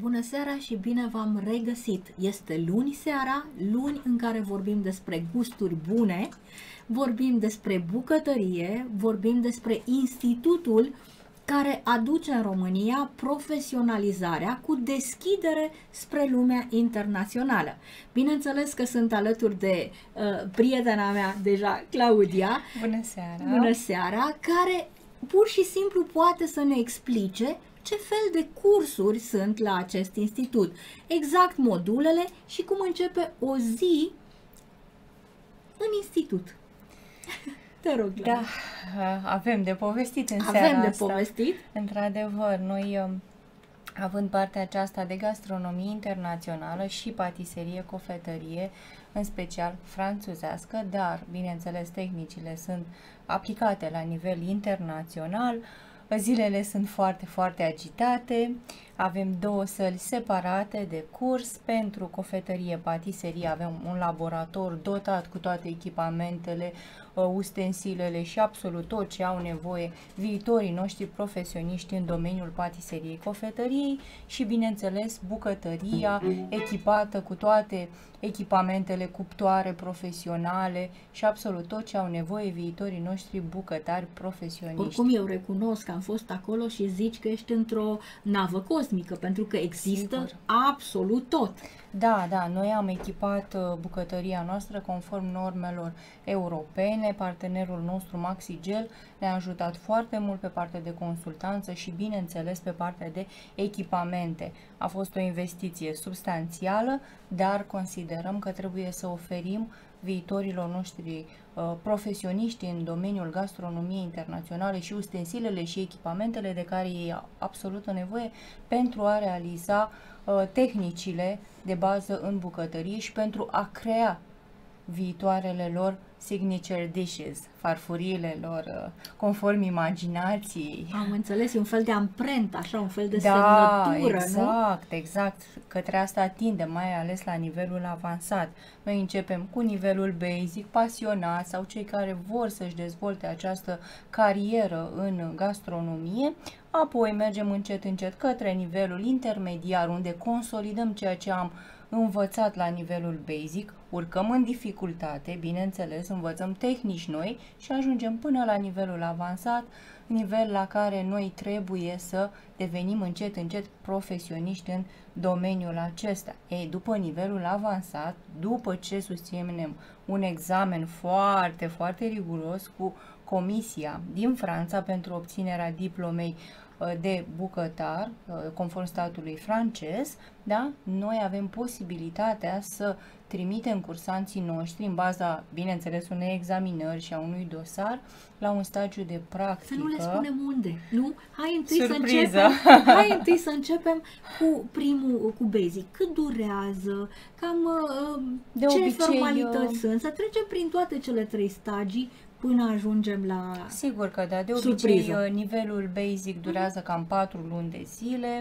Bună seara și bine v-am regăsit! Este luni seara, luni în care vorbim despre gusturi bune, vorbim despre bucătărie, vorbim despre institutul care aduce în România profesionalizarea cu deschidere spre lumea internațională. Bineînțeles că sunt alături de prietena mea deja, Claudia. Bună seara! Bună seara! Care pur și simplu poate să ne explice ce fel de cursuri sunt la acest institut, exact modulele și cum începe o zi în institut. Te rog, da, avem de povestit în seara Avem de asta. povestit. Într-adevăr, noi având partea aceasta de gastronomie internațională și patiserie, cofetărie, în special franțuzească, dar, bineînțeles, tehnicile sunt aplicate la nivel internațional. Zilele sunt foarte, foarte agitate, avem două săli separate de curs. Pentru cofetărie, patiserie avem un laborator dotat cu toate echipamentele, ustensilele și absolut tot ce au nevoie viitorii noștri profesioniști în domeniul patiseriei, cofetăriei și, bineînțeles, bucătăria echipată cu toate echipamentele, cuptoare profesionale și absolut tot ce au nevoie viitorii noștri bucătari profesioniști. Oricum eu recunosc că am fost acolo și zici că ești într-o navă cosmică, pentru că există Sigur. absolut tot. Da, da, noi am echipat bucătăria noastră conform normelor europene. Partenerul nostru Maxigel ne-a ajutat foarte mult pe partea de consultanță și, bineînțeles, pe partea de echipamente. A fost o investiție substanțială, dar considerăm că trebuie să oferim viitorilor noștri profesioniști în domeniul gastronomiei internaționale și ustensilele și echipamentele de care ei au absolută nevoie pentru a realiza tehnicile de bază în bucătărie și pentru a crea viitoarele lor signature dishes, farfuriile lor, conform imaginației. Am înțeles, e un fel de amprentă, așa, un fel de Da, semnătură, exact, nu? Exact. Către asta tindem, mai ales la nivelul avansat. Noi începem cu nivelul basic, pasionați sau cei care vor să-și dezvolte această carieră în gastronomie, apoi mergem încet, încet către nivelul intermediar, unde consolidăm ceea ce am învățat la nivelul basic, urcăm în dificultate, bineînțeles, învățăm tehnici noi și ajungem până la nivelul avansat, nivel la care noi trebuie să devenim încet, încet profesioniști în domeniul acesta. Ei, după nivelul avansat, după ce susținem un examen foarte, foarte riguros cu comisia din Franța pentru obținerea diplomei de bucătar, conform statului francez, da? Noi avem posibilitatea să trimitem cursanții noștri în baza, bineînțeles, unei examinări și a unui dosar la un stagiu de practică. Să nu le spunem unde, nu? Hai întâi să începem cu basic. Cât durează, cam de ce obicei, formalități sunt, să trecem prin toate cele 3 stagii până ajungem la Sigur că da, de surpriză. obicei nivelul basic durează cam 4 luni de zile,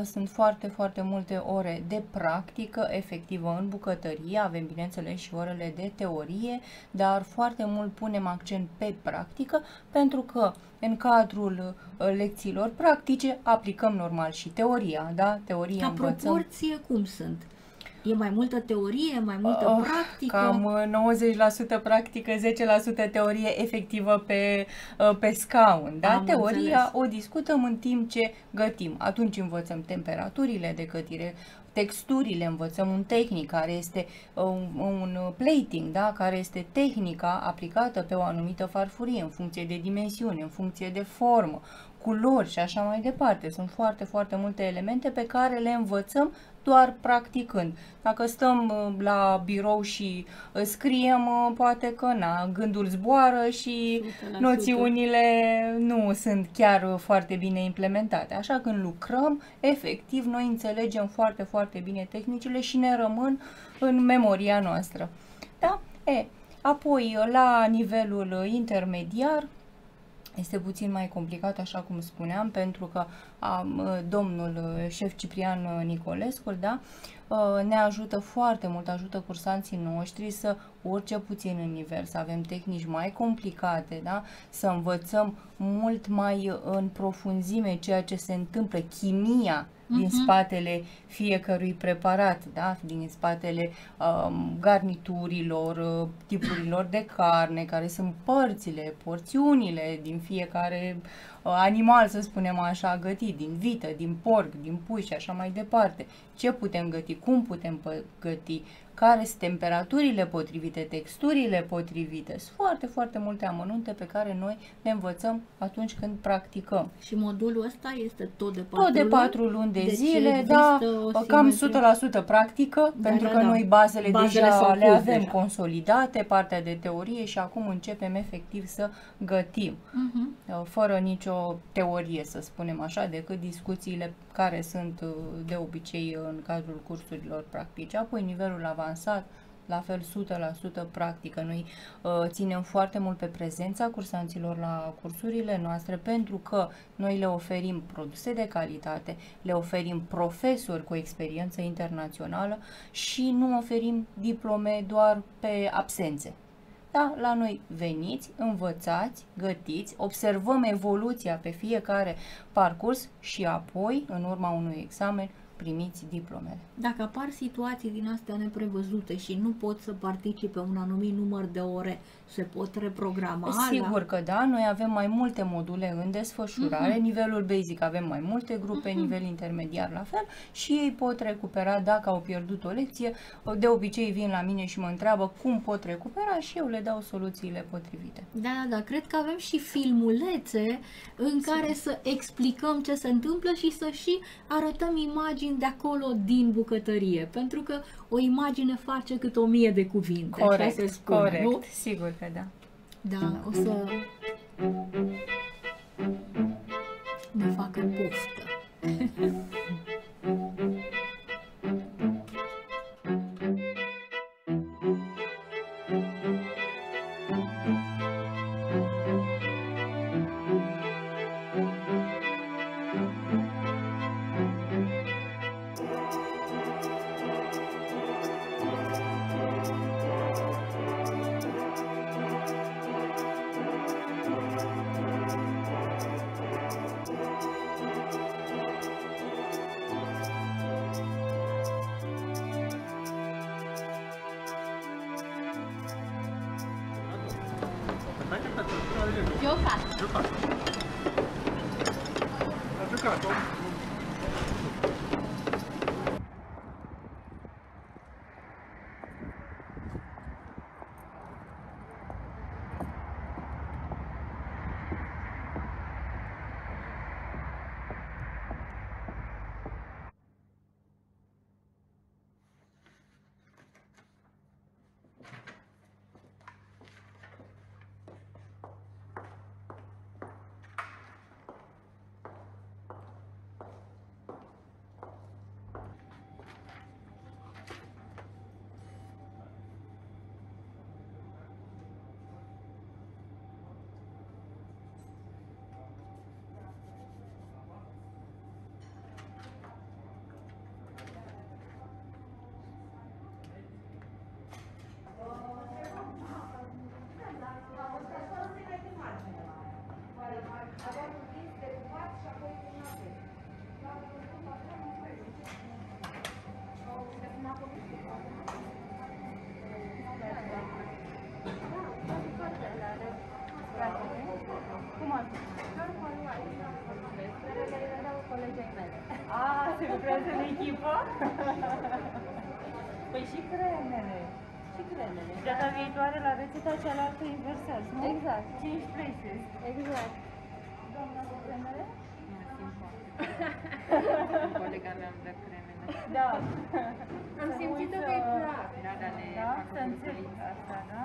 sunt foarte, foarte multe ore de practică efectivă în bucătărie, avem bineînțeles și orele de teorie, dar foarte mult punem accent pe practică, pentru că în cadrul lecțiilor practice aplicăm normal și teoria, da? Teoria învățăm. Proporție cum sunt? E mai multă teorie, mai multă practică? Cam 90% practică, 10% teorie efectivă pe scaun. Da? Am Teoria înțeles. o discutăm în timp ce gătim. Atunci învățăm temperaturile de gătire, texturile, învățăm un tehnic care este un plating, da? Care este tehnica aplicată pe o anumită farfurie în funcție de dimensiune, în funcție de formă, culori și așa mai departe. Sunt foarte, foarte multe elemente pe care le învățăm doar practicând. Dacă stăm la birou și scriem, poate că gândul zboară și 100%. noțiunile nu sunt chiar foarte bine implementate. Așa când lucrăm, efectiv, noi înțelegem foarte, foarte bine tehnicile și ne rămân în memoria noastră. Da? Apoi, la nivelul intermediar, este puțin mai complicat, așa cum spuneam, pentru că domnul șef Ciprian Nicolescu, da, ne ajută foarte mult, ajută cursanții noștri să urce puțin în nivel, să avem tehnici mai complicate, da? Să învățăm mult mai în profunzime ceea ce se întâmplă, chimia din spatele fiecărui preparat, da? Din spatele garniturilor, tipurilor de carne, care sunt părțile, porțiunile din fiecare animal, să spunem așa, gătit, din vită, din porc, din pui și așa mai departe. Ce putem găti, cum putem găti, care sunt temperaturile potrivite, texturile potrivite. Sunt foarte, foarte multe amănunte pe care noi le învățăm atunci când practicăm. Și modulul ăsta este tot de 4 tot de luni? 4 luni de Deci zile, da, cam 100% practică, pentru că noi bazele deja le avem consolidate, partea de teorie, și acum începem efectiv să gătim. Fără nicio teorie, să spunem așa, decât discuțiile care sunt de obicei în cadrul cursurilor practice. Apoi nivelul avansat, la fel 100% practică. Noi ținem foarte mult pe prezența cursanților la cursurile noastre, pentru că noi le oferim produse de calitate, le oferim profesori cu experiență internațională și nu oferim diplome doar pe absențe. Da, la noi veniți, învățați, gătiți, observăm evoluția pe fiecare parcurs și apoi, în urma unui examen, primiți diplomele. Dacă apar situații din astea neprevăzute și nu pot să participe un anumit număr de ore, se pot reprograma? Sigur că da, noi avem mai multe module în desfășurare, nivelul basic avem mai multe grupe, nivel intermediar la fel, și ei pot recupera dacă au pierdut o lecție. De obicei vin la mine și mă întreabă cum pot recupera și eu le dau soluțiile potrivite. Da, cred că avem și filmulețe în care să explicăm ce se întâmplă și să și arătăm imagini de acolo din bucătărie, pentru că o imagine face cât 1000 de cuvinte. Corect, așa se spune, corect, nu? sigur că da. Da, o să ne facă poftă. Giocato. Ha giocato? Se lucrează în echipă? Păi și cremele. Și cremele. Data viitoare la rețeta cealaltă inversați, nu? Exact. 5 places. Exact. Doamna cu cremele? Colega mea îmi dă cremele. Da. Am simțit-o că e plac. Da, da, ne Da? fac Să o înțeleg asta, da?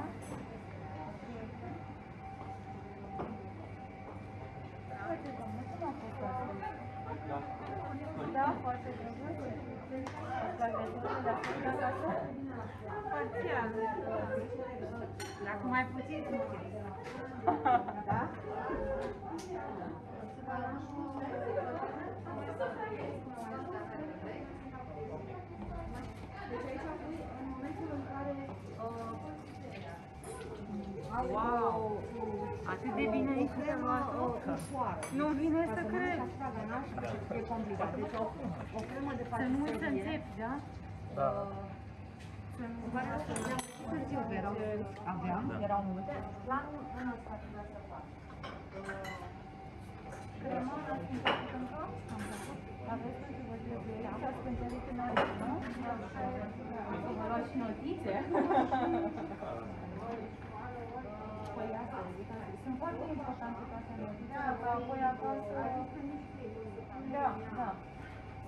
Uite, doamnă, cum a fost asta? Da, foarte drăguț. Îți plac rețetele de acasă acasă? Parțial. Dacă mai puțin, da? wow! Atât de bine ai și de luat-o? Nu vine să cred. E complicat. Deci o cremă de Să nu patiserie. să înțepi, da? Aveam, erau multe. Planul în ăsta trebuia să fac. Crema la scântărit în cap? Aveți tot ce vă trebuie aici, a scântărit în aici, nu? Să vă luați și notițe. Păi asta, sunt foarte importante ca să notițe, că apoi acasă... Da, da.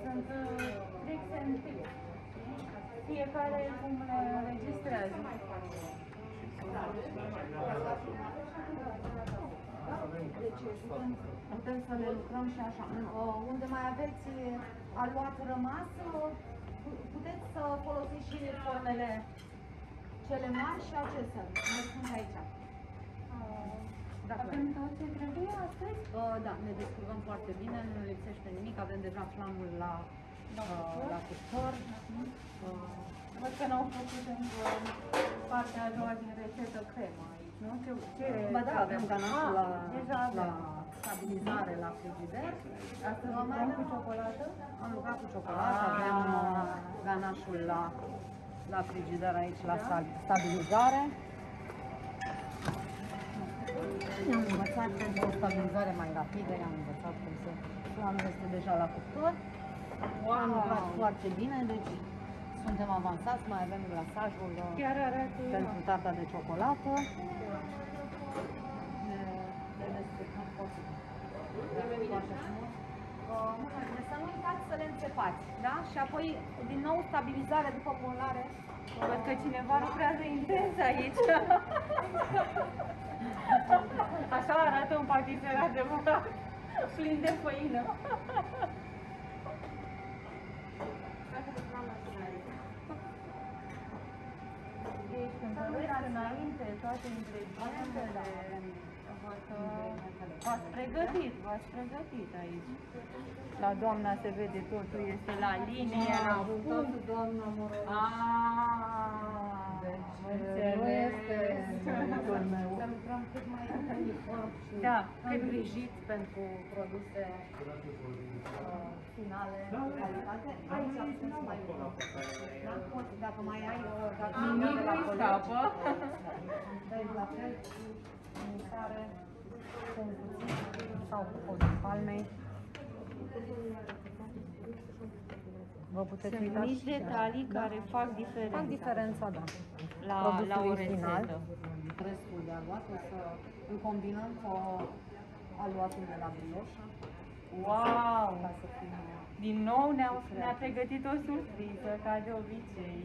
Sunt tricks and tips. Fiecare cum le înregistrează. Deci putem să le lucrăm și așa. Unde mai aveți aluat rămas, puteți să folosiți și formele cele mari și acestea. Ne spun aici. Avem tot ce trebuie astăzi? Da, ne descurcăm foarte bine, nu lipsește nimic, avem deja flamul la cuptor. Văd că n-au făcut încă partea a doua din rețetă crema aici, nu? Ba da, avem ganașul deja la stabilizare la frigider. Astăzi lucrăm cu ciocolată? Am lucrat cu ciocolată, avem ganașul la frigider aici la stabilizare. I-am învățat pentru o stabilizare mai rapidă, i-am învățat cum să... Flamul este deja la cuptor. Am lucrat foarte bine, deci suntem avansați, mai avem glasajul Chiar arată pentru tarta de ciocolată. Ne descurcăm foarte bine. Să nu uitați să le înțepați, da? Și apoi, din nou, stabilizare după molare. Văd că cineva lucrează intens aici. Așa arată un patiser adevărat, plin de făină. Deci când aveți înainte toate ingredientele, v-ați pregătit aici. La doamna se vede totul, este la linie, la punct. Doamna Morovici. Înțeles. Nu este meritul meu. Să lucrăm cât mai uniform și îngrijit pentru produse finale de calitate. Aici putem să mai lucrăm. Dacă mai ai Nimic nu scapă. dai la fel, mâncare cu un cuțit sau cu podul palmei. Vă puteți Sunt uita mici și detalii care fac diferența. fac diferența, da. La o final. rețetă. Restul de aluat o să îl combinăm cu aluatul de la brioșă. Wow! Ca să fie Din nou ne-a pregătit o surpriză, ca de obicei.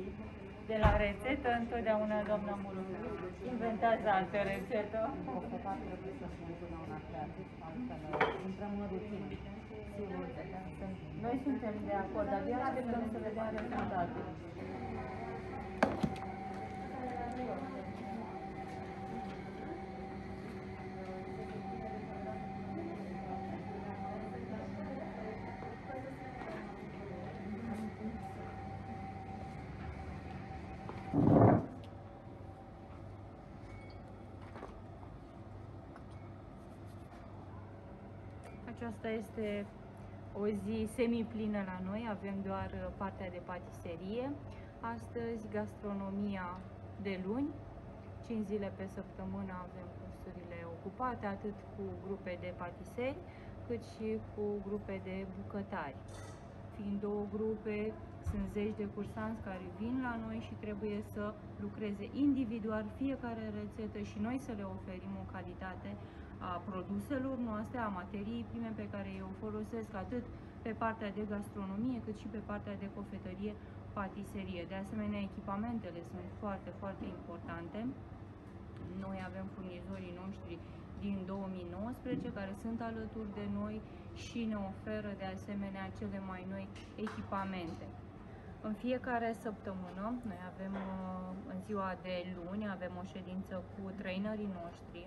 De la rețetă, întotdeauna doamna Morovici inventează altă rețetă. bofetat, trebuie să fie întotdeauna creativ, altfel intrăm în rutină. Sigur, noi suntem de acord, dar abia așteptăm să vedem rezultatul. Aceasta este o zi semi-plină la noi, avem doar partea de patiserie. Astăzi gastronomia de luni, 5 zile pe săptămână avem cursurile ocupate, atât cu grupe de patiseri, cât și cu grupe de bucătari. Fiind două grupe, sunt zeci de cursanți care vin la noi și trebuie să lucreze individual fiecare rețetă și noi să le oferim o calitate a produselor noastre, a materiei prime pe care eu o folosesc atât pe partea de gastronomie cât și pe partea de cofetărie, patiserie. De asemenea, echipamentele sunt foarte, foarte importante. Noi avem furnizorii noștri din 2019 care sunt alături de noi și ne oferă de asemenea cele mai noi echipamente. În fiecare săptămână, noi avem în ziua de luni, avem o ședință cu trainerii noștri,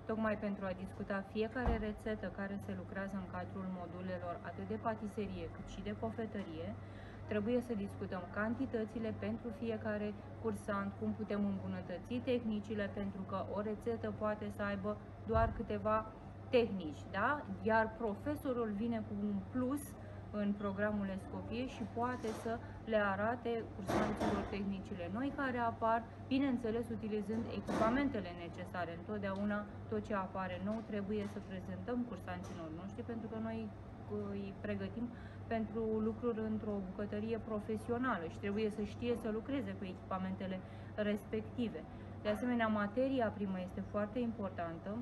tocmai pentru a discuta fiecare rețetă care se lucrează în cadrul modulelor atât de patiserie cât și de cofetărie. trebuie să discutăm cantitățile pentru fiecare cursant, cum putem îmbunătăți tehnicile, pentru că o rețetă poate să aibă doar câteva tehnici, da? Iar profesorul vine cu un plus în programul Escoffier și poate să le arate cursanților tehnicile noi care apar, bineînțeles utilizând echipamentele necesare. Întotdeauna tot ce apare nou trebuie să prezentăm cursanților noștri, pentru că noi îi pregătim pentru lucruri într-o bucătărie profesională și trebuie să știe să lucreze cu echipamentele respective. De asemenea, materia primă este foarte importantă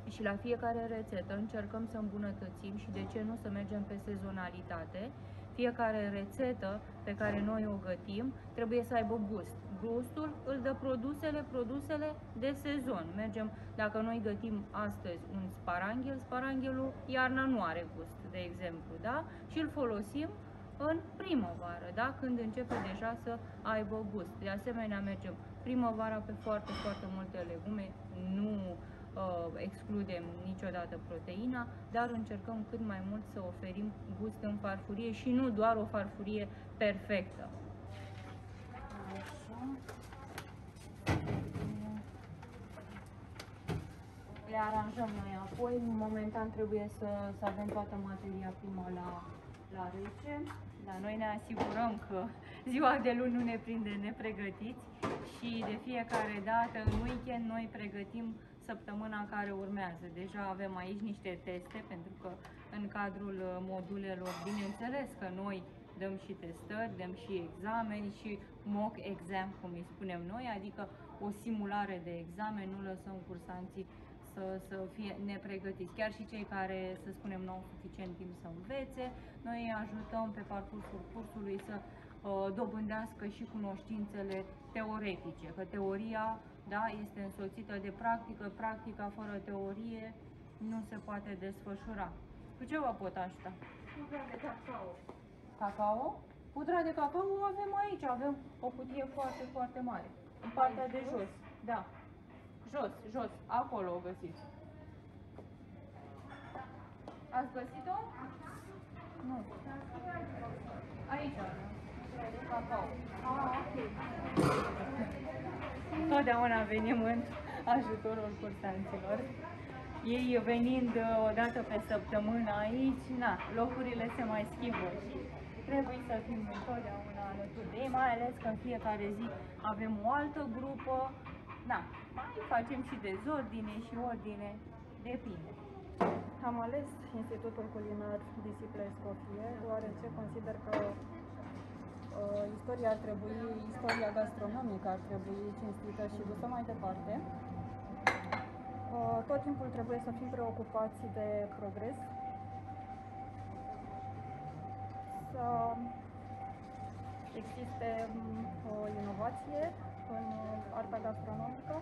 și la fiecare rețetă încercăm să îmbunătățim și de ce nu să mergem pe sezonalitate. Fiecare rețetă pe care noi o gătim trebuie să aibă gust. Gustul îl dă produsele de sezon. Mergem, dacă noi gătim astăzi un sparanghel, paranghelul iarna nu are gust, de exemplu, da? Și îl folosim în primăvară, da? Când începe deja să aibă gust. De asemenea, mergem primăvara pe foarte, foarte multe legume, nu excludem niciodată proteina, dar încercăm cât mai mult să oferim gust în farfurie și nu doar o farfurie perfectă. Le aranjăm noi apoi, momentan trebuie să avem toată materia primă la rece. Dar noi ne asigurăm că ziua de luni nu ne prinde nepregătiți și de fiecare dată în weekend noi pregătim săptămâna care urmează. Deja avem aici niște teste, pentru că în cadrul modulelor, bineînțeles că noi dăm și testări, dăm și exameni și mock exam, cum îi spunem noi, adică o simulare de examen, nu lăsăm cursanții să fie nepregătiți. Chiar și cei care, să spunem, nu au suficient timp să învețe, noi îi ajutăm pe parcursul cursului să dobândească și cunoștințele teoretice, că teoria, da, este însoțită de practică, practica fără teorie nu se poate desfășura. Cu ce vă pot ajuta? Pudra de cacao. Cacao? Pudra de cacao o avem aici, avem o cutie foarte, foarte mare, în partea de jos, da. Jos, acolo o găsiți. Ați găsit-o? Nu. Aici. Cacao. Ok. Totdeauna venim în ajutorul cursanților. Ei venind o dată pe săptămână aici, locurile se mai schimbă și trebuie să fim întotdeauna alături de ei, mai ales că în fiecare zi avem o altă grupă. Mai facem și dezordine și ordine, depinde. Am ales Institutul Culinar Disciple Escoffier, deoarece consider că istoria gastronomică ar trebui cinstită și dusă mai departe. Tot timpul trebuie să fim preocupați de progres, să existe o inovație în arta gastronomică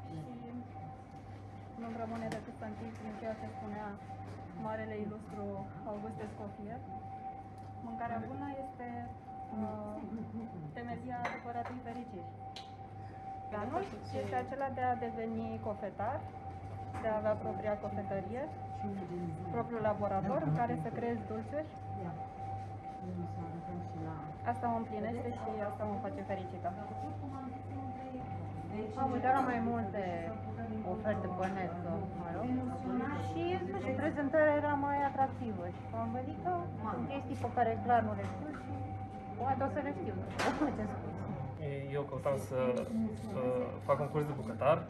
și nu-mi rămâne decât să închid prin ceea ce spunea marele ilustru August Escoffier. Mâncarea bună este temelia adevăratei fericiri. Planul este acela de a deveni cofetar, de a avea propria cofetărie, propriul laborator în care să creezi dulciuri. Asta mă împlinește și asta mă face fericită. Am uitat la mai multe oferte pe net, și prezentarea era mai atractivă și am văzut că sunt chestii pe care clar nu le știu și poate o să le știu. Eu căutam să fac un curs de bucătar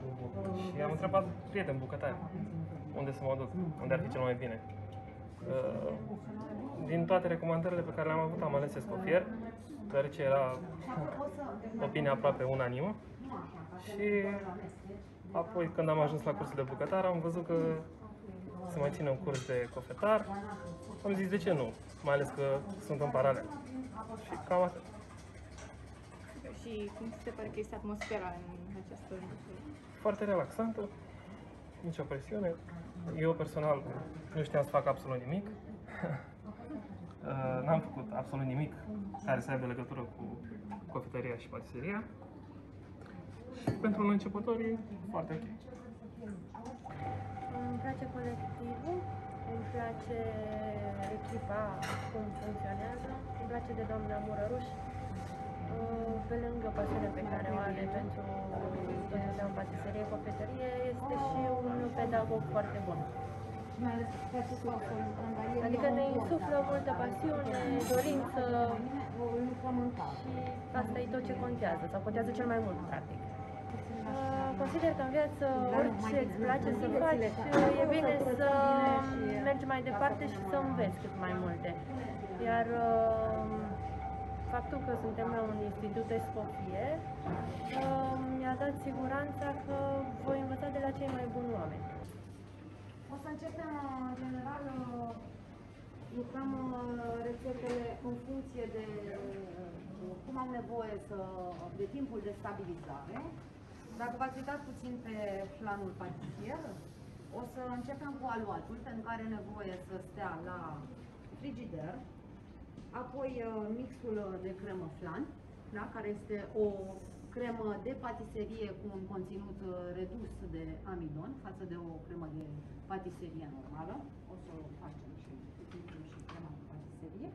și am întrebat prieteni bucătari unde să mă duc, unde ar fi cel mai bine. Din toate recomandările pe care le-am avut, am ales Escoffier, deoarece era opinia aproape unanimă. Și apoi, când am ajuns la cursul de bucătar, am văzut că se mai ține un curs de cofetar. Am zis de ce nu, mai ales că sunt în paralel. Și cam atât. Și cum ți se pare că este atmosfera în această Foarte relaxantă, nicio presiune. Eu personal nu știam să fac absolut nimic. N-am făcut absolut nimic care să aibă legătură cu cofetăria și patiseria. Și pentru un începător e foarte ok. Îmi place colectivul, îmi place anticipa cum funcționează. Îmi place de doamna Murăruș, pe lângă pasiunea pe care o are pentru tot ce înseamnă patiserie, cofetărie, este și un pedagog foarte bun. Adică ne insuflă multă pasiune, dorință și asta e tot ce contează, sau contează cel mai mult, practic. Consider că în viață orice îți place să faci, e bine să mergi mai departe și să înveți cât mai multe. Iar faptul că suntem la un institut de Scofie mi-a dat siguranța că voi învăța de la cei mai buni oameni. O să începem, în general, lucrăm rețetele în funcție de cum au nevoie de timpul de stabilizare. Dacă v-ați uitat puțin pe flanul patisier, o să începem cu aluatul, pentru care are nevoie să stea la frigider, apoi mixul de cremă flan, da? Care este o cremă de patiserie cu un conținut redus de amidon față de o cremă de patiserie normală. O să o facem și crema de patiserie,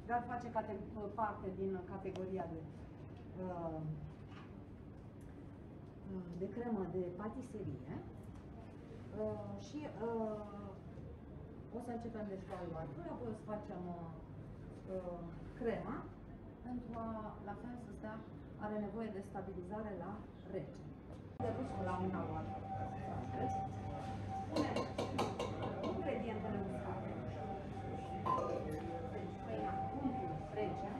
dar face parte din categoria de cremă de patiserie și o să începem deci cu aluatul, apoi o să facem crema pentru a, la fel, să stea, are nevoie de stabilizare la rece. De pus la un aluat. Punem ingredientele uscate. Făina, umplu, rece.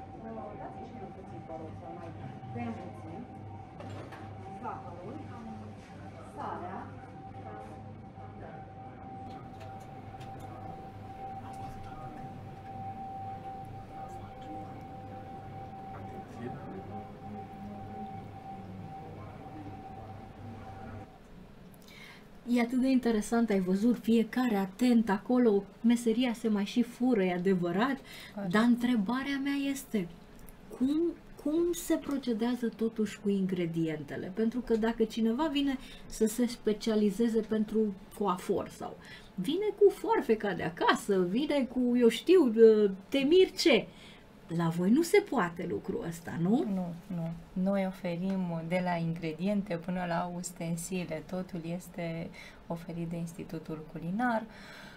Dați-mi și puțin, vă rog, să mai bem puțin. Zahărul, sarea, E atât de interesant, ai văzut, fiecare atent acolo, meseria se mai și fură, e adevărat, dar întrebarea mea este, cum se procedează totuși cu ingredientele? Pentru că dacă cineva vine să se specializeze pentru coafor sau vine cu foarfeca de acasă, vine cu, eu știu, temir ce, la voi nu se poate lucrul ăsta, nu? Nu. Noi oferim de la ingrediente până la ustensile. Totul este oferit de Institutul Culinar.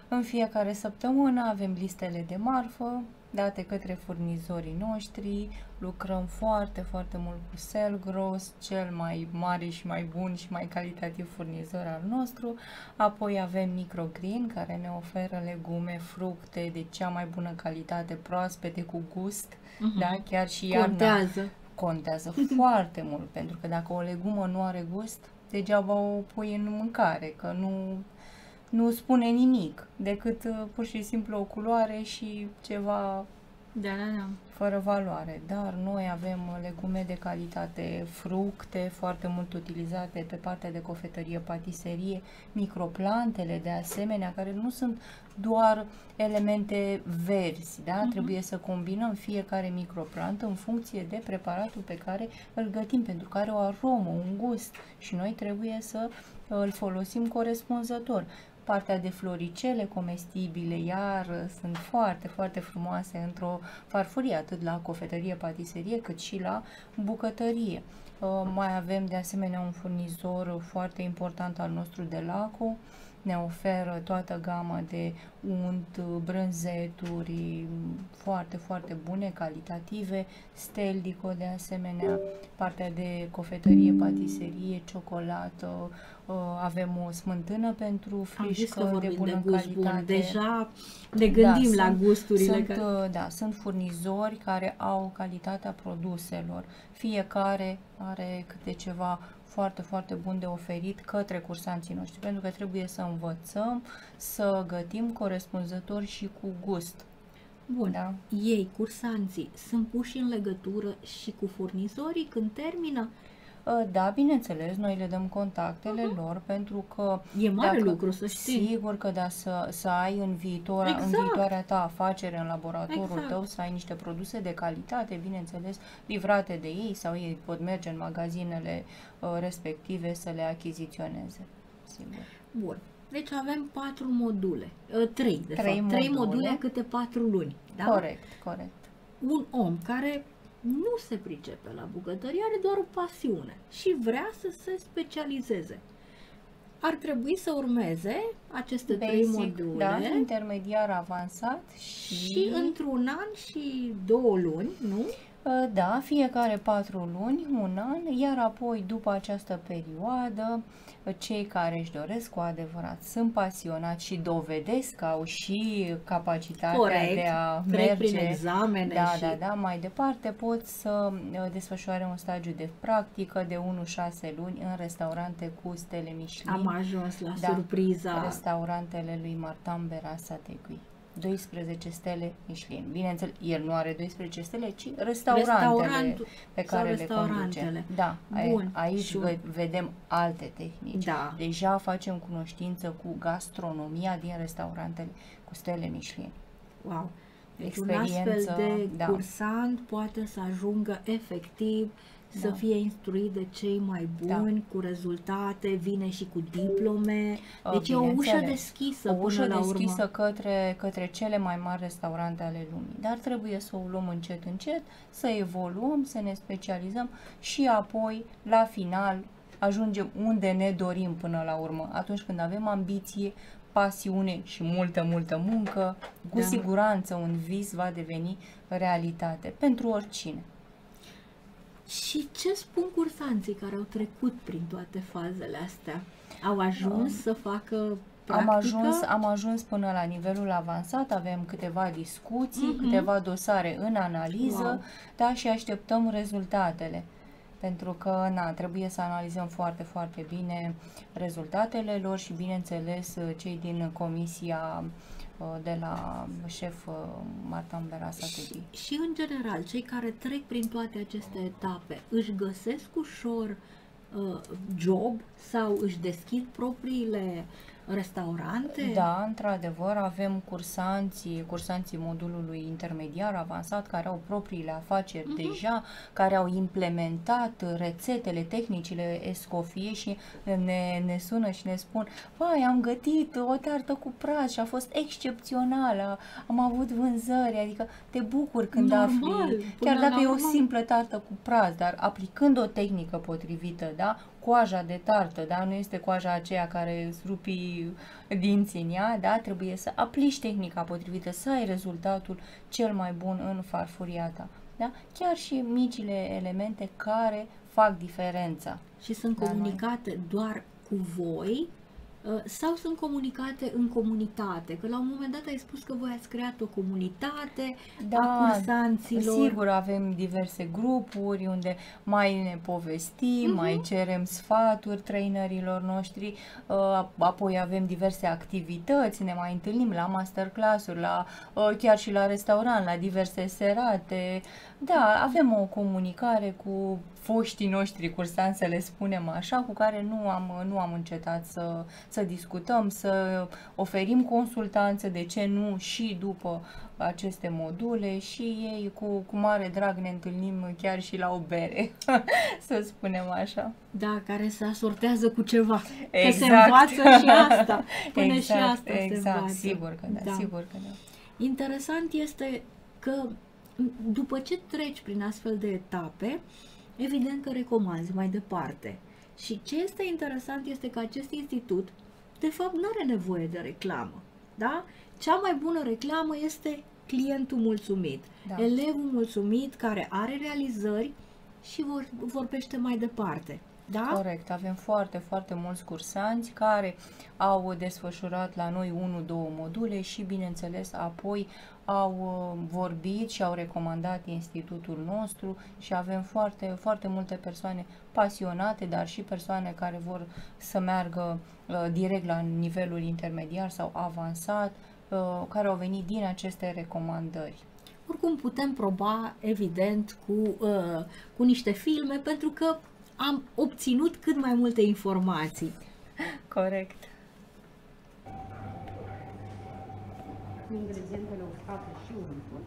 În fiecare săptămână avem listele de marfă date către furnizorii noștri. Lucrăm foarte, foarte mult cu Selgros, cel mai mare și mai bun și mai calitativ furnizor al nostru. Apoi avem Microgreen, care ne oferă legume, fructe de cea mai bună calitate, proaspete, cu gust. Da? Chiar și iarna contează foarte mult, pentru că dacă o legumă nu are gust, degeaba o pui în mâncare, că nu spune nimic, decât pur și simplu o culoare și ceva fără valoare. Dar noi avem legume de calitate, fructe foarte mult utilizate pe partea de cofetărie, patiserie, microplantele de asemenea, care nu sunt doar elemente verzi, da? Trebuie să combinăm fiecare microplantă în funcție de preparatul pe care îl gătim, pentru că are o aromă, un gust și noi trebuie să îl folosim corespunzător. Partea de floricele comestibile, iar sunt foarte, foarte frumoase într-o farfurie, atât la cofetărie, patiserie, cât și la bucătărie. Mai avem de asemenea un furnizor foarte important al nostru de Laco, ne oferă toată gama de unt, brânzeturi foarte, foarte bune, calitative, Steldico de asemenea, partea de cofetărie, patiserie, ciocolată, avem o smântână pentru frișcă de bună calitate. Bun. Deja ne gândim la gusturile. Sunt furnizori care au calitatea produselor. Fiecare are câte ceva foarte, foarte bun de oferit către cursanții noștri, pentru că trebuie să învățăm să gătim corespunzător și cu gust. Bun, da? Ei, cursanții, sunt puși în legătură și cu furnizorii când termină? Da, bineînțeles, noi le dăm contactele lor, pentru că e mare lucru, să știi. Sigur că da, să ai în viitoarea ta afacere, în laboratorul tău, să ai niște produse de calitate, bineînțeles, livrate de ei, sau ei pot merge în magazinele respective să le achiziționeze. Sigur. Bun. Deci avem 4 module, 3 de Trei fapt, 3 module. module câte 4 luni. Da? Corect, corect. Un om care nu se pricepe la bucătărie, are doar o pasiune și vrea să se specializeze. Ar trebui să urmeze aceste 3 module da, intermediar, avansat și într-un an și 2 luni, nu? Da, fiecare 4 luni, un an, iar apoi după această perioadă, cei care își doresc cu adevărat, sunt pasionați și dovedesc că au și capacitatea Corect, de a trec prin merge examene da, și... da, mai departe, pot să desfășoare un stagiu de practică de 1-6 luni în restaurante cu stele Michelin. Am ajuns la Da, surpriza. restaurantele lui Martin Berasa Tegui. 12 stele Michelin. Bineînțeles, el nu are 12 stele, ci restaurantele pe care le conduce. Da, Bun. aici vedem alte tehnici. Da. Deja facem cunoștință cu gastronomia din restaurantele cu stele Michelin. Wow. Deci Experiență, un astfel de da. cursant poate să ajungă efectiv să Da. fie instruit de cei mai buni, cu rezultate, vine și cu diplome. Deci e o ușă Bineînțeles. deschisă O până ușă la deschisă urmă. către cele mai mari restaurante ale lumii. Dar trebuie să o luăm încet, încet, să evoluăm, să ne specializăm și apoi, la final, ajungem unde ne dorim până la urmă. Atunci când avem ambiție, pasiune și multă muncă, cu Da. siguranță un vis va deveni realitate pentru oricine. Și ce spun cursanții care au trecut prin toate fazele astea? Au ajuns să facă practică? Am ajuns până la nivelul avansat, avem câteva discuții, câteva dosare în analiză, Wow. da, și așteptăm rezultatele. Pentru că, trebuie să analizăm foarte bine rezultatele lor și, bineînțeles, cei din comisia de la șef Martin Berasa Tegui. Și în general, cei care trec prin toate aceste etape își găsesc ușor job sau își deschid propriile restaurante? Da, într-adevăr, avem cursanții modulului intermediar avansat care au propriile afaceri deja, care au implementat rețetele, tehnicile Escoffier și ne sună și ne spun: "Vai, am gătit o tartă cu praz și a fost excepțională, am avut vânzări", adică te bucuri când Normal, afli, până chiar dacă la e o urmă. simplă tartă cu praz, dar aplicând o tehnică potrivită, da? Coaja de tartă, da? Nu este coaja aceea care îți rupi dinții în ea, da? Trebuie să aplici tehnica potrivită, să ai rezultatul cel mai bun în farfuria ta, da? Chiar și micile elemente care fac diferența. Și sunt Da, comunicate doar cu voi sau sunt comunicate în comunitate? Că la un moment dat ai spus că voi ați creat o comunitate a cursanților. Sigur, avem diverse grupuri unde mai ne povestim, mai cerem sfaturi trainerilor noștri, apoi avem diverse activități, ne mai întâlnim la masterclass-uri, chiar și la restaurant, la diverse serate. Da, avem o comunicare cu foștii noștri cursanți, să le spunem așa, cu care nu am încetat să discutăm, să oferim consultanță, de ce nu, și după aceste module, și ei cu mare drag ne întâlnim chiar și la o bere, să spunem așa. Da, care se asortează cu ceva. Exact. Că se învață și asta. Până și asta se învață. Sigur că da, sigur că da. Interesant este că după ce treci prin astfel de etape, evident că recomanzi mai departe. Și ce este interesant este că acest institut, de fapt, nu are nevoie de reclamă. Da? Cea mai bună reclamă este clientul mulțumit, Da. elevul mulțumit care are realizări și vorbește mai departe. Da? Corect, avem foarte mulți cursanți care au desfășurat la noi 1-2 module și, bineînțeles, apoi au vorbit și au recomandat institutul nostru și avem foarte multe persoane pasionate, dar și persoane care vor să meargă direct la nivelul intermediar sau avansat, care au venit din aceste recomandări. Oricum putem proba, evident, cu niște filme, pentru că am obținut cât mai multe informații. Corect. Ingredientele uscate și umplut.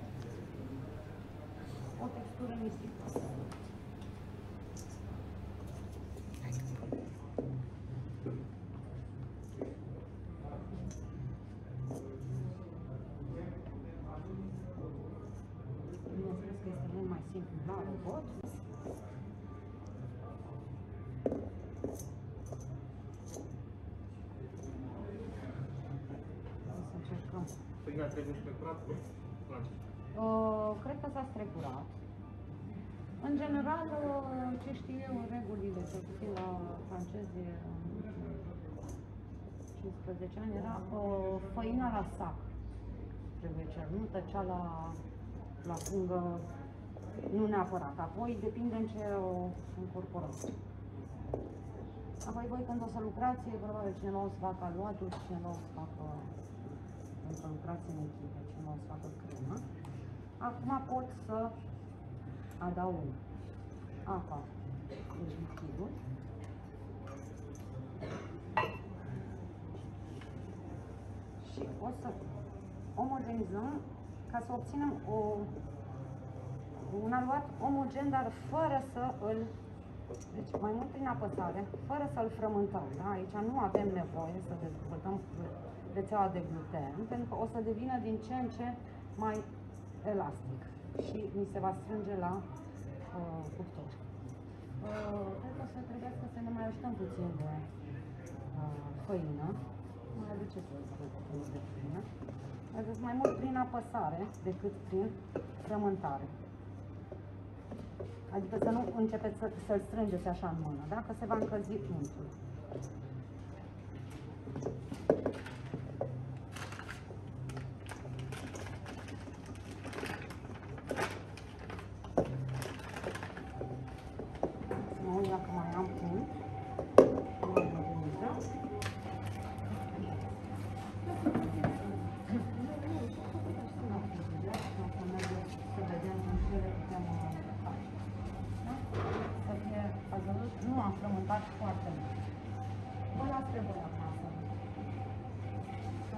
O textură nisipoasă. simplu la robot. Să încercăm. Făina trebuie strecurat? Cred că s-a strecurat. În general, ce știu eu în regulile, cel puțin la francezi, 15 ani, era făina la sac. Trebuie cernută, cea la pungă, nu neapărat. Apoi depinde în ce o încorporați. Apoi voi când o să lucrați, probabil cineva o să facă aluatul, cineva o să facă, pentru lucrați în echipă, cineva o să facă crema. Acum pot să adaug apa, deci lichidul. Și o să omogenizăm ca să obținem un aluat omogen, dar fără să îl, deci mai mult prin apăsare, fără să îl frământăm. Da? Aici nu avem nevoie să dezvoltăm rețeaua de gluten, pentru că o să devină din ce în ce mai elastic și mi se va strânge la cuptor. Cred că o să trebuiască să ne mai ajutăm puțin de făină. Mai aduceți de făină. Vedeți, mai mult prin apăsare decât prin frământare. Adică să nu începeți să-l strângeți așa în mână, da? Că se va încălzi untul. Să mă uit dacă mai am unt. Nu am frământat foarte mult. Vă las pe voi acasă.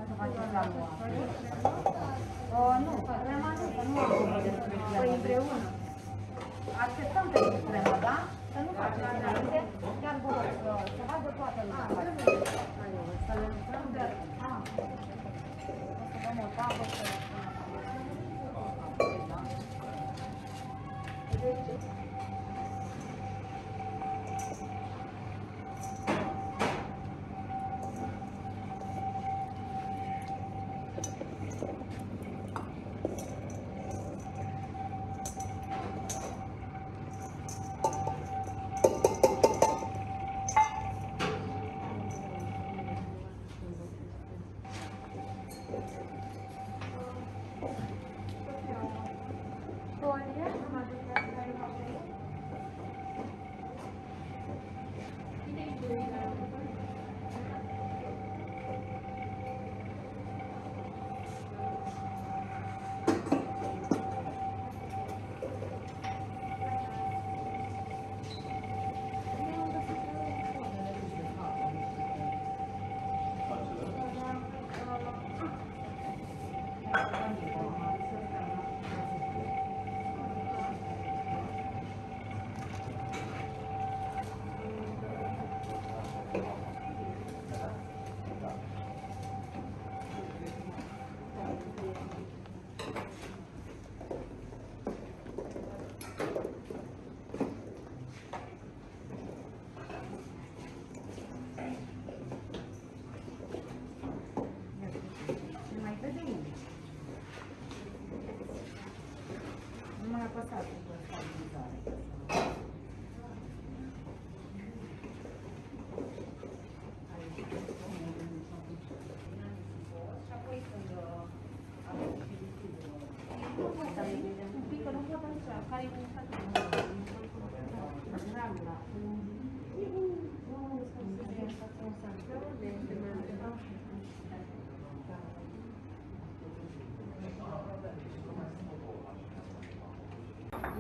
Să faceți la lua. Nu, crema nu, că nu am vorbit despre crema. Păi împreună. Așteptăm pentru crema, da? Să nu facem înainte. Chiar vă rog să vadă toată lumea. Să le lucrăm de... O să dăm o tabă să le lucrăm.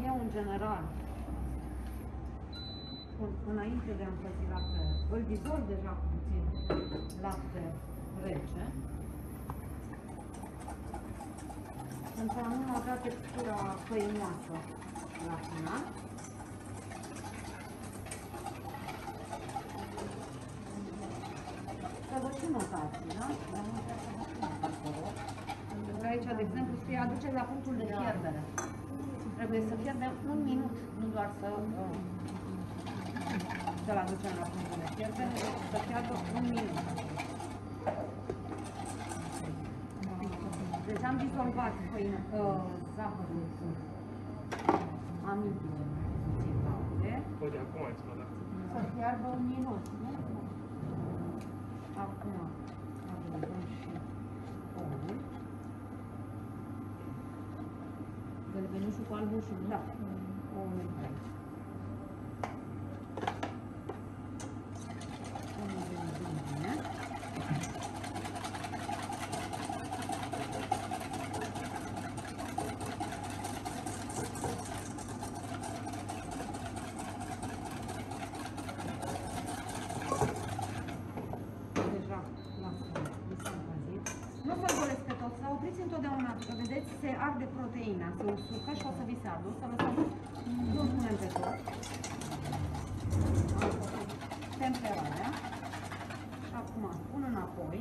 Eu, în general, înainte de a încălzi lapte, îl dizolv deja cu puțin lapte rece, pentru a nu avea textura făinoasă la final. Să vă și notați, da? Pentru că aici, de exemplu, scrie aduce la punctul de fierbere. Trebuie să fierbem un minut, nu doar să-l aducem la punctul de fierbere, deci să fiarbă un minut. Deci am dizolvat zahărul cu amidon. Păi de acum ai spus, da. Să fiarbă un minut, nu? Acum adăugăm și ouul. Gălbenușul cu albușul, nu? Da, ouul aici. Nu să-l golesc pe tot, să opriți întotdeauna, că vedeți, se arde proteina, se usucă și o să vi se ardă. O să lăsăm, nu punem pe tot. Am făcut temperarea. Și acum pun înapoi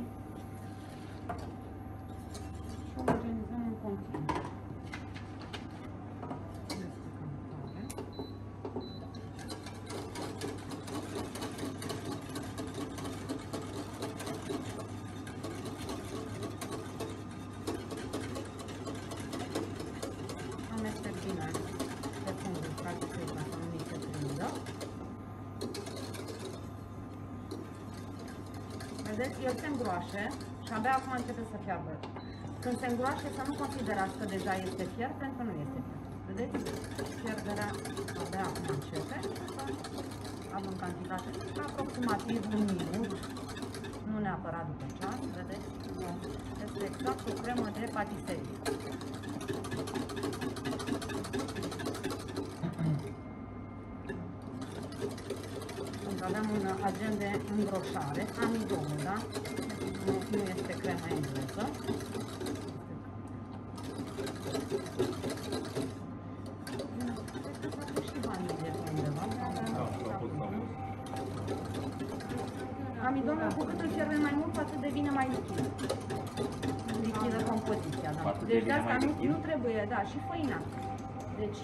și omogenizăm în continuu. Amestec bine pe fundul practicului ca să nu mi se prindă. Vedeți, el se îngroașe și abia acum începe să fiarbă. Când se îngroașe, să nu considerați că deja este fiert, pentru că nu este fiert. Vedeți? Fierberea abia acum începe. Am în cantitate aproximativ un minut, nu neapărat după ceas, vedeți? Este exact o cremă de patiserie. Avem un agent de îngroșare, amidonul, da? Nu este crema engleză. Și vanilie pe undeva. Amidonul, cu cât îl fierbem mai mult, cu atât devine mai lichid. Lichidă compoziția, da. Deci de asta nu trebuie, da, și făina. Deci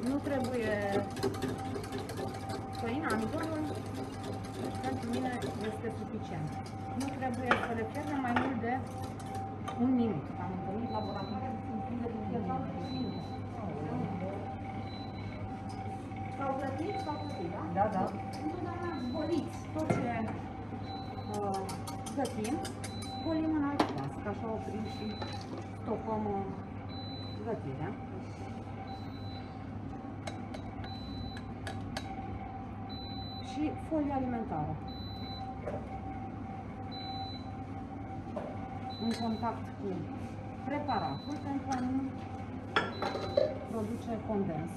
nu trebuie făina, amidonul, pentru mine este suficient. Nu trebuie să le fierbem mai mult de un minut. Am întâlnit laboratoare de fierbare de un minut. S-au plătit, da? Da, da. Întotdeauna zboliți tot ce gătim, zbolim în alt gaz, că așa oprim și stopăm gătirea. Și folie alimentară. În contact cu preparatul pentru a nu produce condens.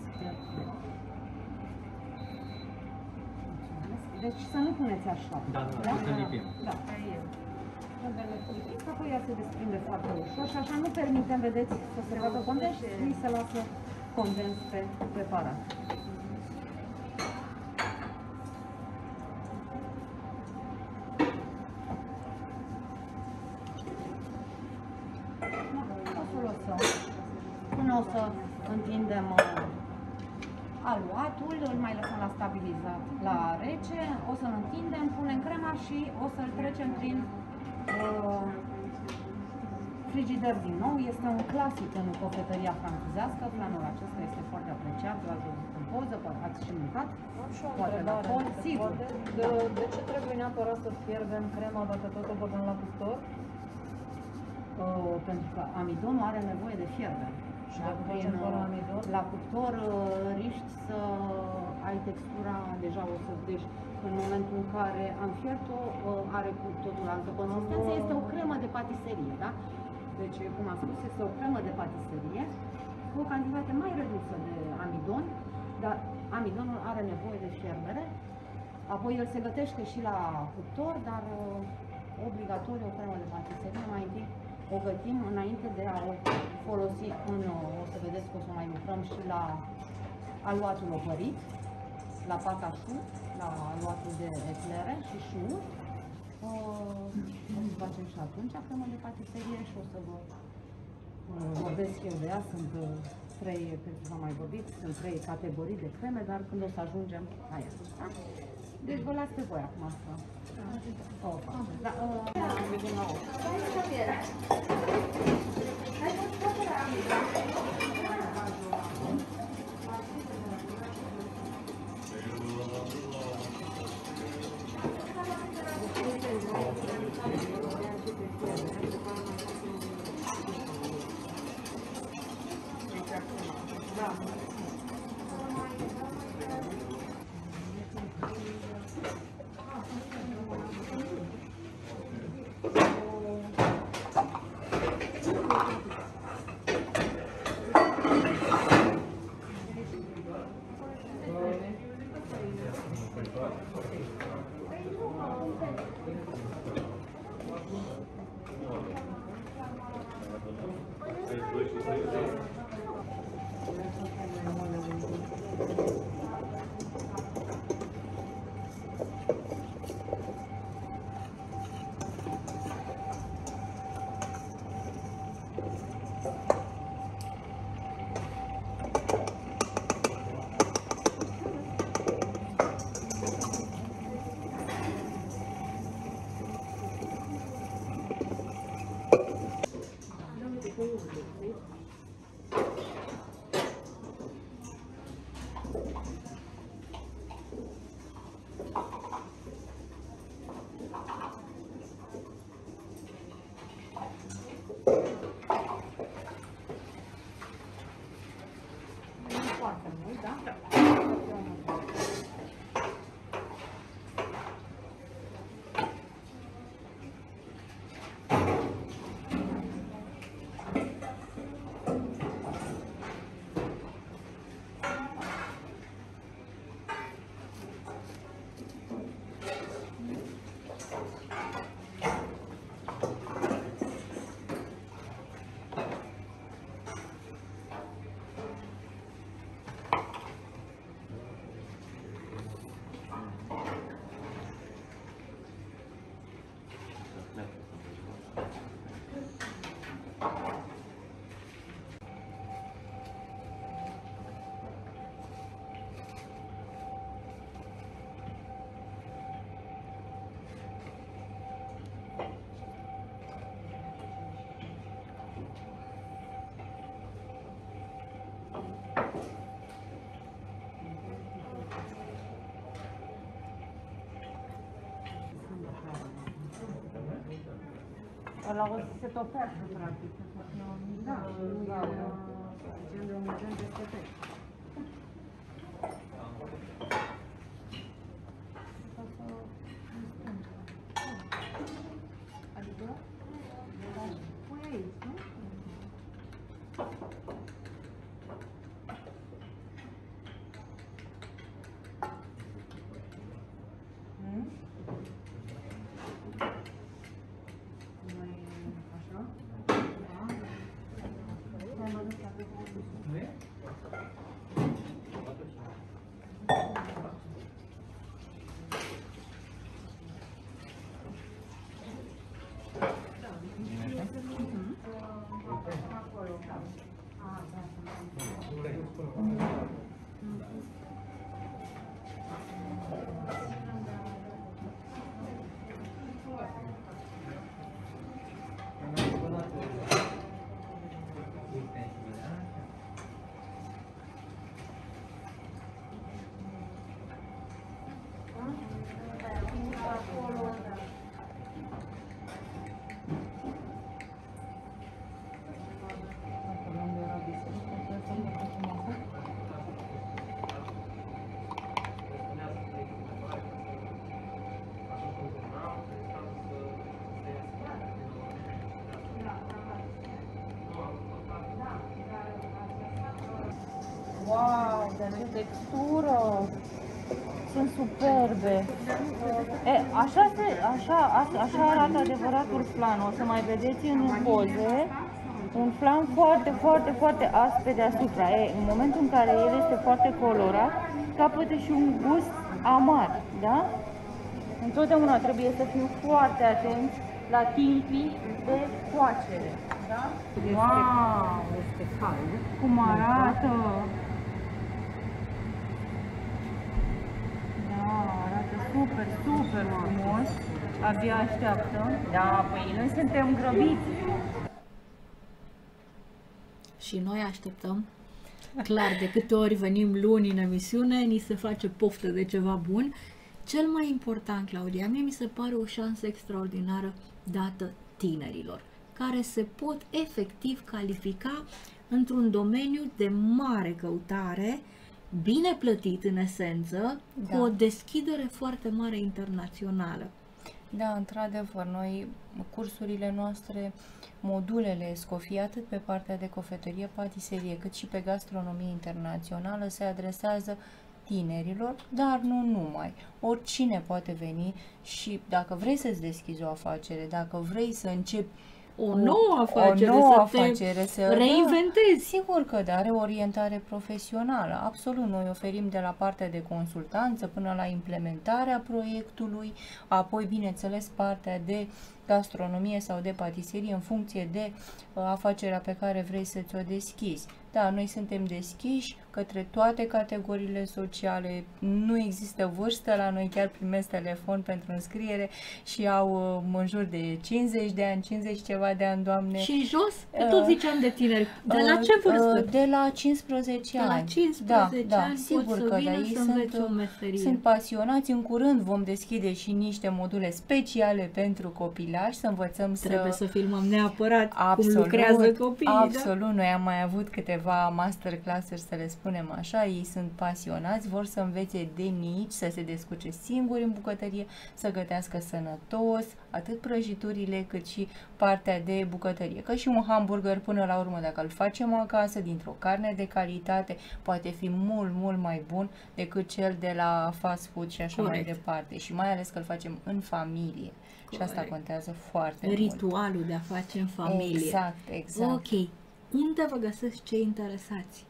Deci să nu puneți așa. Da? Da. Trebuie lipit, apoi ea se desprinde foarte ușor și așa nu permitem, vedeți, să se facă condens și se lasă condens pe preparat. Până o să întindem aluatul, îl mai lăsăm la stabilizat la rece, o să-l întindem, punem crema și o să-l trecem prin frigider din nou. Este un clasic în cofetăria franțuzească, flanul acesta este foarte apreciat, l-ați văzut în poză, ați și mâncat. Am și o Poate la întrebare. fol, sigur. De ce trebuie neapărat să fierbem crema dacă tot o băgăm la cuptor? Pentru că amidonul are nevoie de fierbere. Și dacă facem fără amidon? La cuptor riști să ai textura deja o să... Deci în momentul în care am fiert-o, are cu totul altă consistență. Este o cremă de patiserie, da? Deci, cum am spus, este o cremă de patiserie cu o cantitate mai redusă de amidon, dar amidonul are nevoie de fierbere. Apoi el se gătește și la cuptor, dar obligatoriu o cremă de patiserie mai întâi o gătim înainte de a o folosi în, o să vedeți că o să mai lucrăm și la aluatul opărit, la pata șu, la aluatul de eclere și șu. O să facem și atunci cremă de patiserie și o să vă vorbesc eu de ea, sunt trei, pentru că am mai vorbit, sunt trei categorii de creme, dar când o să ajungem la ea. Da? Deci vă las pe voi acum să o faceți. Da, din nou. Ăla o să se topească, practic. Da, gen de un gen de stăpec. Adică? Pui aici, nu? Wow, de ce textură! Sunt superbe! Așa arată adevăratul flan. O să mai vedeți în poze un flan foarte aspru deasupra. În momentul în care el este foarte colorat, capătă și un gust amar, da? Întotdeauna trebuie să fim foarte atenți la timpii de coacere. Da? Wow! Este cald. Cum arată! Da, arată super, super frumos. Abia așteaptă. Da, păi noi suntem grăbiți. Și noi așteptăm. Clar, de câte ori venim luni în emisiune, ni se face poftă de ceva bun. Cel mai important, Claudia, mie mi se pare o șansă extraordinară dată tinerilor, care se pot efectiv califica într-un domeniu de mare căutare, bine plătit în esență, cu o deschidere foarte mare internațională. Da, într-adevăr, noi, cursurile noastre, modulele Escoffier, atât pe partea de cofetărie, patiserie, cât și pe gastronomie internațională, se adresează tinerilor, dar nu numai. Oricine poate veni și dacă vrei să-ți deschizi o afacere, dacă vrei să începi O nouă afacere, să reinventezi. Sigur că da, are orientare profesională, absolut. Noi oferim de la partea de consultanță până la implementarea proiectului, apoi, bineînțeles, partea de gastronomie sau de patiserie în funcție de afacerea pe care vrei să ți-o deschizi. Da, noi suntem deschiși către toate categoriile sociale, nu există vârstă, la noi chiar primesc telefon pentru înscriere și au în jur de 50 de ani, 50 ceva de ani, Doamne. Și jos? Tot ziceam de tineri. De la ce vârstă? De la 15 ani. De la 15 ani sigur pot că să vină ei să înveți o meserie. sunt pasionați. În curând vom deschide și niște module speciale pentru copilași, să învățăm Trebuie să filmăm neapărat cum lucrează copiii. Absolut, da? Noi am mai avut câteva masterclass-uri, să le spunem așa, ei sunt pasionați, vor să învețe de mici, să se descurce singuri în bucătărie, să gătească sănătos, atât prăjiturile cât și partea de bucătărie. Că și un hamburger, până la urmă, dacă îl facem acasă, dintr-o carne de calitate, poate fi mult, mult mai bun decât cel de la fast food și așa mai departe. Și mai ales că îl facem în familie. Și asta contează foarte mult. Ritualul de a face în familie. Exact. Ok. Unde vă găsesc cei interesați?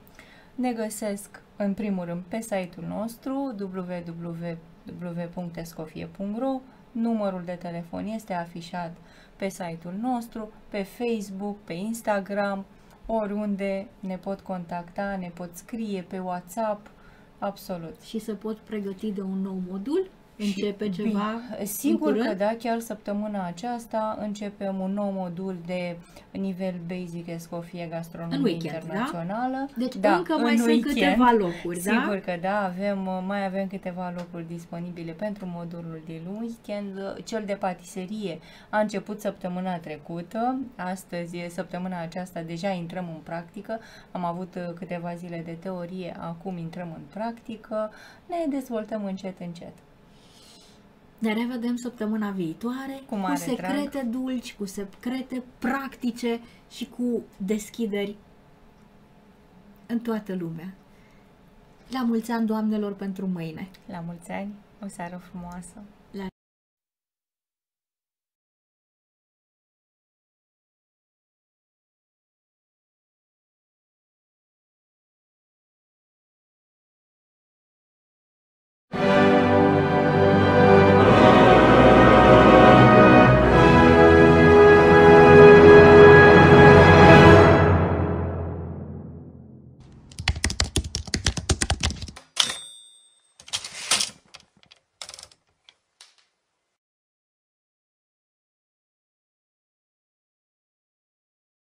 Ne găsesc, în primul rând, pe site-ul nostru www.escoffier.ro. Numărul de telefon este afișat pe site-ul nostru, pe Facebook, pe Instagram, oriunde ne pot contacta, ne pot scrie pe WhatsApp, absolut. Și se pot pregăti de un nou modul? Începe ceva? Sigur că da, chiar săptămâna aceasta începem un nou modul de nivel basic Escoffier gastronomie internațională. Da? Deci încă mai sunt câteva locuri, da? Sigur că da, mai avem câteva locuri disponibile pentru modulul de weekend. Cel de patiserie a început săptămâna trecută, astăzi, săptămâna aceasta, deja intrăm în practică. Am avut câteva zile de teorie, acum intrăm în practică, ne dezvoltăm încet, încet. Ne revedem săptămâna viitoare cu secrete dulci, cu secrete practice și cu deschideri în toată lumea. La mulți ani, doamnelor, pentru mâine! La mulți ani! O seară frumoasă!